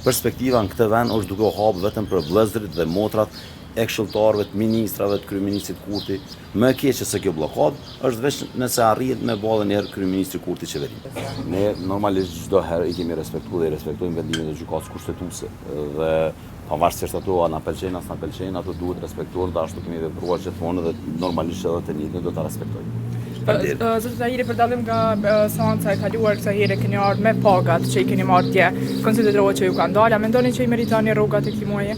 perspektiva në këtë vend është duke u hapur vetëm për vëllezërit dhe motrat e këshilltarëve, të ministrave, të kryeministit Kurti. Më e keqe se kjo bllokadë është veç nëse arrihet me ballë një herë kryeministri Kurti qeverinë. Ne normalisht çdo herë i kemi respektuar dhe i respektojmë vendimet e gjykatës kushtetuese dhe pavarësisht ato a na pëlqejnë as na pëlqejnë, ato duhet respektuar dhe ashtu kemi vepruar gjithmonë dhe normalisht edhe të njëjtën do ta respektojmë. Zoti Tahiri, për dallim nga seanca e kaluar, kësaj here keni ardhur me pagat që i keni marrë dje. Konsiderohet që ju ka ndalë, a mendoni që i meritoni rrogat e këtij muaji?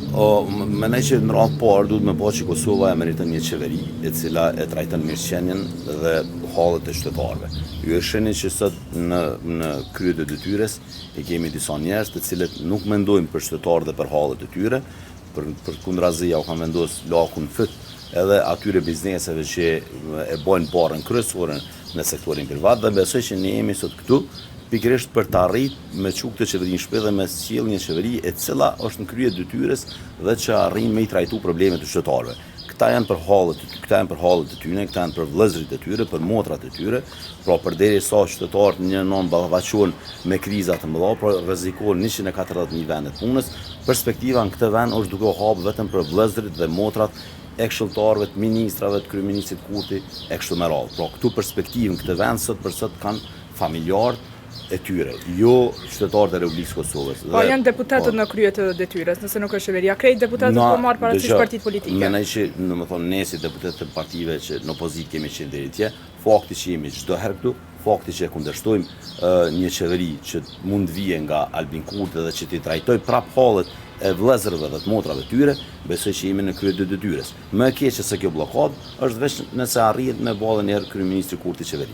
Mendoj që në radhë parë duhet me që Kosova e meriton një qeveri e cila e trajton mirëqenien dhe hallet e qytetarëve. Ju e shihni që sot në krye të detyres e kemi disa njerëz të cilët nuk mendojnë për qytetarët dhe për hallet e tyre, për kundrazi u kanë vendosur lakun fyt edhe atyre bizneseve që e bojnë barën kryesore në sektorin privat dhe besoj që ne jemi sot këtu pikërisht për të arritur me çu këtë qeverinë shpejt dhe me sjell një qeveri e cila është në krye detyres dhe që arrin me i trajtu problemet e qytetarëve. Këta janë për hallet e tyre, këta janë për vëllezërit e tyre, për motrat e tyre, pra përderisa qytetarët një non ballafaqohen me kriza të mëdha, pra rrezikohen 141 vendet punës, perspektiva në këtë vend është duke u hapur vetëm për vëllezërit dhe motrat e këshilltarëve, të ministrave, të kryeministit Kurti e kështu me radhë. Pra këtu perspektivën këtë vend sot për sot kanë familjarët e tyre, jo qytetarët e Republikës Kosovës. Po janë deputetët në krye të detyres, nëse nuk është qeveria, krejt deputetët po marrë parasysh partitë politike. Mendoj që, domethënë, ne si deputet të partive që në opozitë kemi qenë deri atje, fakti që jemi çdo herë këtu, fakti që e kundërshtojmë një qeveri që mund vije nga Albin Kurti dhe që t'i trajtoj prap hallet e vëllezërve dhe të motrave tyre, besoj që jemi në krye të detyres. Më e keqe se kjo bllokadë është veç nëse arrihet me ballë një herë kryeministri Kurti qeverinë.